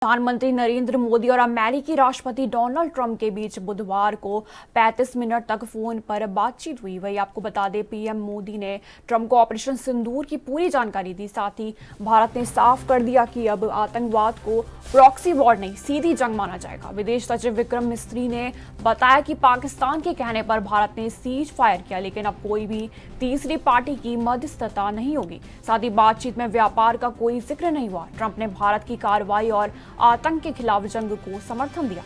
प्रधानमंत्री नरेंद्र मोदी और अमेरिकी राष्ट्रपति डोनाल्ड ट्रंप के बीच बुधवार को 35 मिनट तक फोन पर बातचीत हुई। वही आपको बता दें, पीएम मोदी ने ट्रंप को ऑपरेशन सिंदूर की पूरी जानकारी दी। साथ ही भारत ने साफ कर दिया कि अब आतंकवाद को प्रॉक्सी वॉर नहीं, सीधी जंग माना जाएगा। विदेश सचिव विक्रम मिस्री ने बताया कि पाकिस्तान के कहने पर भारत ने सीज फायर किया, लेकिन अब कोई भी तीसरी पार्टी की मध्यस्थता नहीं होगी। साथ ही बातचीत में व्यापार का कोई जिक्र नहीं हुआ। ट्रंप ने भारत की कार्रवाई और आतंक के खिलाफ जंग को समर्थन दिया।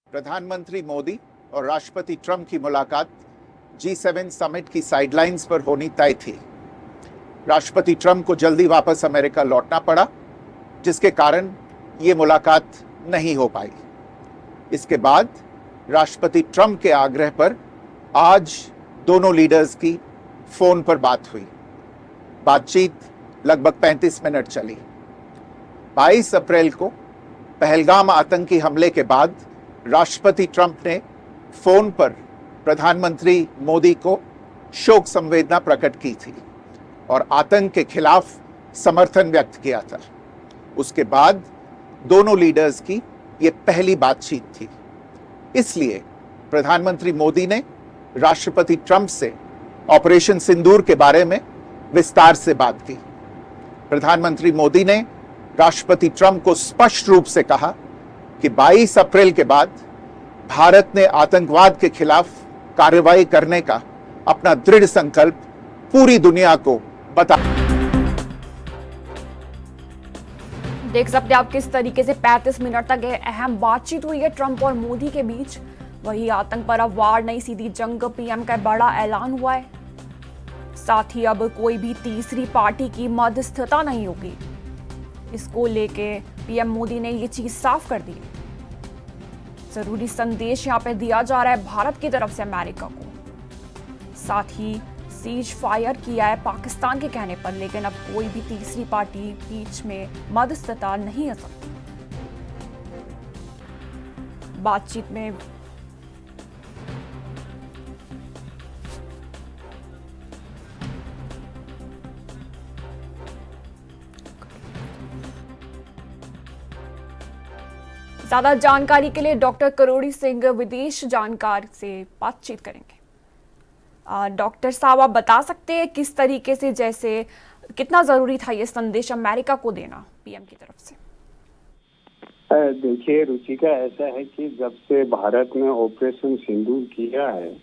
प्रधानमंत्री मोदी और राष्ट्रपति ट्रंप की मुलाकात G7 समिट की साइडलाइंस पर होनी तय थी। राष्ट्रपति ट्रंप को जल्दी वापस अमेरिका लौटना पड़ा, जिसके कारण ये मुलाकात नहीं हो पाई। इसके बाद राष्ट्रपति ट्रंप के आग्रह पर आज दोनों लीडर्स की फोन पर बात हुई। बातचीत लगभग 35 मिनट चली। 22 अप्रैल को पहलगाम आतंकी हमले के बाद राष्ट्रपति ट्रंप ने फोन पर प्रधानमंत्री मोदी को शोक संवेदना प्रकट की थी और आतंक के खिलाफ समर्थन व्यक्त किया था। उसके बाद दोनों लीडर्स की ये पहली बातचीत थी। इसलिए प्रधानमंत्री मोदी ने राष्ट्रपति ट्रंप से ऑपरेशन सिंदूर के बारे में विस्तार से बात की। प्रधानमंत्री मोदी ने राष्ट्रपति ट्रंप को स्पष्ट रूप से कहा कि 22 अप्रैल के बाद भारत ने आतंकवाद के खिलाफ कार्रवाई करने का अपना दृढ़ संकल्प पूरी दुनिया को बता। देख सकते हैं आप किस तरीके से 35 मिनट तक अहम बातचीत हुई है ट्रंप और मोदी के बीच। वही आतंक पर अब वार नहीं, सीधी जंग, पीएम का बड़ा ऐलान हुआ है। साथ ही अब कोई भी तीसरी पार्टी की मध्यस्थता नहीं होगी। इसको लेके पीएम मोदी ने ये चीज साफ कर दी। जरूरी संदेश यहाँ पे दिया जा रहा है भारत की तरफ से अमेरिका को। साथ ही सीज फायर किया है पाकिस्तान के कहने पर, लेकिन अब कोई भी तीसरी पार्टी बीच में मध्यस्थता नहीं हो सकती। बातचीत में ज्यादा जानकारी के लिए डॉक्टर करोड़ी सिंह विदेश जानकार से बातचीत करेंगे। डॉक्टर साहब, आप बता सकते हैं किस तरीके से, जैसे कितना जरूरी था ये संदेश अमेरिका को देना पीएम की तरफ से? देखिए रुचिका, ऐसा है कि जब से भारत ने ऑपरेशन सिंदूर किया है,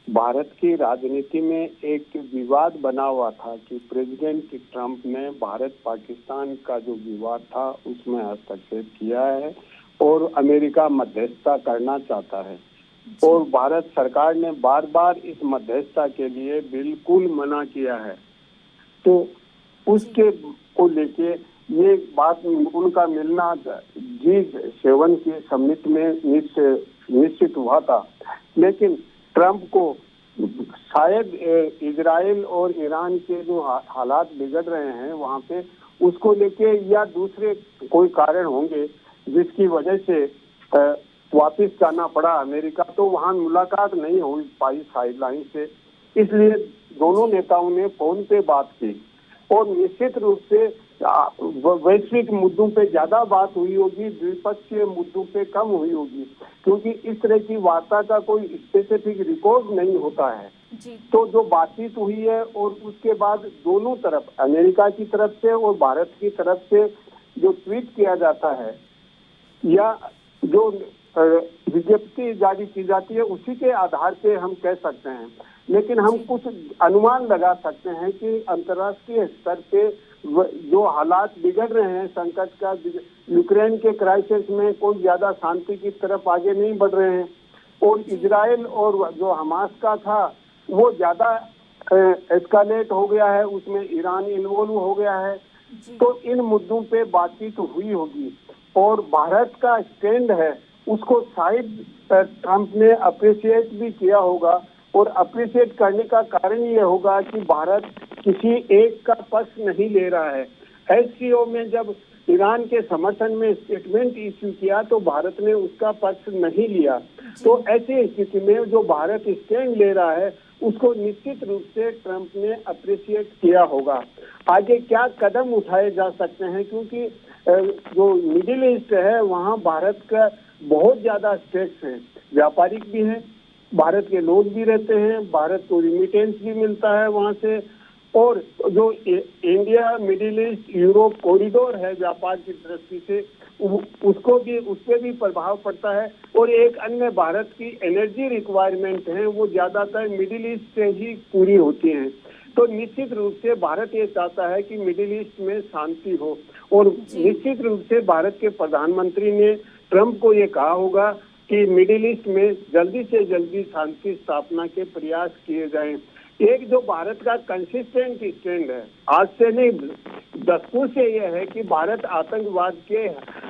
भारत की राजनीति में एक विवाद बना हुआ था कि प्रेसिडेंट ट्रंप ने भारत पाकिस्तान का जो विवाद था उसमें हस्तक्षेप किया है और अमेरिका मध्यस्थता करना चाहता है। और भारत सरकार ने बार बार इस मध्यस्थता के लिए बिल्कुल मना किया है। तो उसके को लेके ये बात उनका मिलना G7 के समिट में निश्चित हुआ था, लेकिन ट्रंप को शायद इजराइल और ईरान के जो हालात बिगड़ रहे हैं वहाँ पे, उसको लेके या दूसरे कोई कारण होंगे जिसकी वजह से वापस जाना पड़ा अमेरिका। तो वहाँ मुलाकात नहीं हो पाई साइडलाइन से। इसलिए दोनों नेताओं ने फोन पे बात की और निश्चित रूप से वैश्विक मुद्दों पे ज्यादा बात हुई होगी, द्विपक्षीय मुद्दों पे कम हुई होगी, क्योंकि इस तरह की वार्ता का कोई स्पेसिफिक रिकॉर्ड नहीं होता है। तो जो बातचीत हुई है और उसके बाद दोनों तरफ, अमेरिका की तरफ से और भारत की तरफ से जो ट्वीट किया जाता है या जो विज्ञप्ति जारी की जाती है, उसी के आधार पे हम कह सकते हैं। लेकिन हम कुछ अनुमान लगा सकते हैं कि अंतर्राष्ट्रीय स्तर पे जो हालात बिगड़ रहे हैं संकट का, यूक्रेन के क्राइसिस में कोई ज्यादा शांति की तरफ आगे नहीं बढ़ रहे हैं और इजराइल और जो हमास का था वो ज्यादा एस्केलेट हो गया है, उसमें ईरान इन्वॉल्व हो गया है। तो इन मुद्दों पे बातचीत हुई होगी और भारत का स्टैंड है उसको शायद ट्रंप ने अप्रिशिएट भी किया होगा। और अप्रिशिएट करने का कारण ये होगा कि भारत किसी एक का पक्ष नहीं ले रहा है। SCO में जब ईरान के समर्थन में स्टेटमेंट इश्यू किया तो भारत ने उसका पक्ष नहीं लिया तो ऐसी स्थिति में जो भारत स्टैंड ले रहा है उसको निश्चित रूप से ट्रंप ने अप्रिशिएट किया होगा। आगे क्या कदम उठाए जा सकते हैं, क्योंकि जो मिडिल ईस्ट है वहाँ भारत का बहुत ज्यादा स्टेक्स हैं, व्यापारिक भी हैं, भारत के लोग भी रहते हैं, भारत को रिमिटेंस भी मिलता है वहाँ से, और जो India middle east Europe corridor है व्यापार की दृष्टि से उसको भी, उस पर भी प्रभाव पड़ता है। और एक अन्य भारत की एनर्जी रिक्वायरमेंट है वो ज्यादातर मिडिल ईस्ट से ही पूरी होती हैं। तो निश्चित रूप से भारत ये चाहता है कि मिडिल ईस्ट में शांति हो, और निश्चित रूप से भारत के प्रधानमंत्री ने ट्रंप को ये कहा होगा कि मिडिल ईस्ट में जल्दी से जल्दी शांति स्थापना के प्रयास किए जाएं। एक जो भारत का कंसिस्टेंट स्टैंड है, आज से नहीं दशकों से यह है कि भारत आतंकवाद के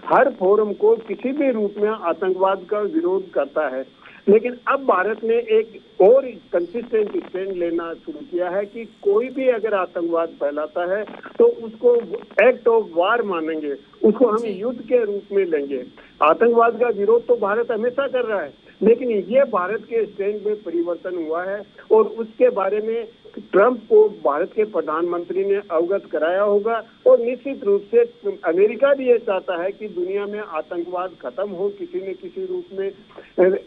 हर फोरम को किसी भी रूप में आतंकवाद का विरोध करता है, लेकिन अब भारत ने एक और कंसिस्टेंट स्टैंड लेना शुरू किया है कि कोई भी अगर आतंकवाद फैलाता है तो उसको एक्ट ऑफ वार मानेंगे, उसको हम युद्ध के रूप में लेंगे। आतंकवाद का विरोध तो भारत हमेशा कर रहा है, लेकिन ये भारत के स्टैंड में परिवर्तन हुआ है और उसके बारे में ट्रंप को भारत के प्रधानमंत्री ने अवगत कराया होगा। और निश्चित रूप से अमेरिका भी ये चाहता है कि दुनिया में आतंकवाद खत्म हो किसी न किसी रूप में।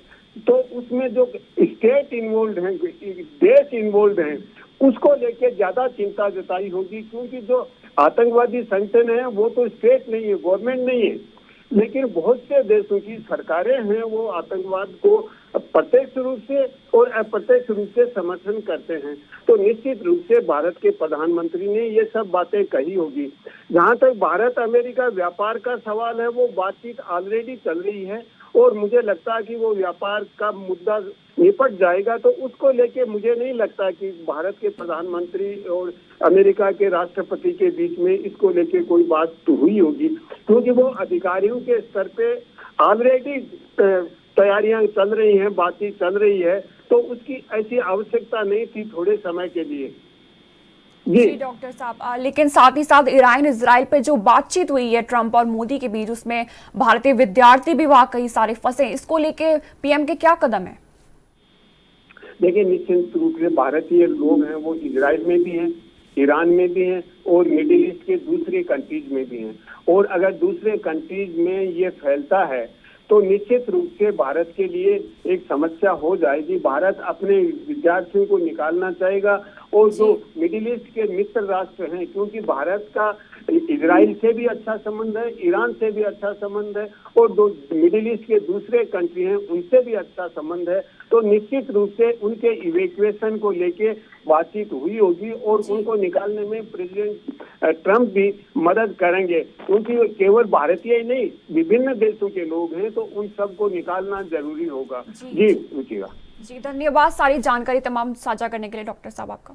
तो उसमें जो स्टेट इन्वॉल्व हैं, देश इन्वॉल्व हैं, उसको लेके ज्यादा चिंता जताई होगी, क्योंकि जो आतंकवादी संगठन है वो तो स्टेट नहीं है, गवर्नमेंट नहीं है, लेकिन बहुत से देशों की सरकारें हैं वो आतंकवाद को प्रत्यक्ष रूप से और अप्रत्यक्ष रूप से समर्थन करते हैं। तो निश्चित रूप से भारत के प्रधानमंत्री ने ये सब बातें कही होगी। जहां तक भारत अमेरिका व्यापार का सवाल है वो बातचीत ऑलरेडी चल रही है और मुझे लगता है कि वो व्यापार का मुद्दा निपट जाएगा। तो उसको लेके मुझे नहीं लगता कि भारत के प्रधानमंत्री और अमेरिका के राष्ट्रपति के बीच में इसको लेके कोई बात तो हुई होगी, क्योंकि वो अधिकारियों के स्तर पे ऑलरेडी तैयारियां चल रही हैं, बातचीत चल रही है, तो उसकी ऐसी आवश्यकता नहीं थी थोड़े समय के लिए। जी डॉक्टर साहब, लेकिन साथ ही साथ ईरान इजराइल पे जो बातचीत हुई है ट्रंप और मोदी के बीच, उसमें भारतीय विद्यार्थी भी वहां कई सारे फंसे, इसको लेके पीएम के क्या कदम है? देखिए, निश्चित रूप से भारतीय लोग हैं वो इजराइल में भी हैं, ईरान में भी हैं और मिडिल ईस्ट के दूसरे कंट्रीज में भी हैं। और अगर दूसरे कंट्रीज में ये फैलता है तो निश्चित रूप से भारत के लिए एक समस्या हो जाएगी। भारत अपने विद्यार्थियों को निकालना चाहेगा और जो मिडिल ईस्ट के मित्र राष्ट्र हैं, क्योंकि भारत का इजराइल से भी अच्छा संबंध है, ईरान से भी अच्छा संबंध है और जो मिडिल ईस्ट के दूसरे कंट्री हैं उनसे भी अच्छा संबंध है, तो निश्चित रूप से उनके इवैक्यूएशन को लेके बातचीत हुई होगी और उनको निकालने में प्रेसिडेंट ट्रंप भी मदद करेंगे, क्योंकि केवल भारतीय ही नहीं विभिन्न देशों के लोग हैं, तो उन सबको निकालना जरूरी होगा। जी रुचिका जी, धन्यवाद सारी जानकारी तमाम साझा करने के लिए डॉक्टर साहब आपका।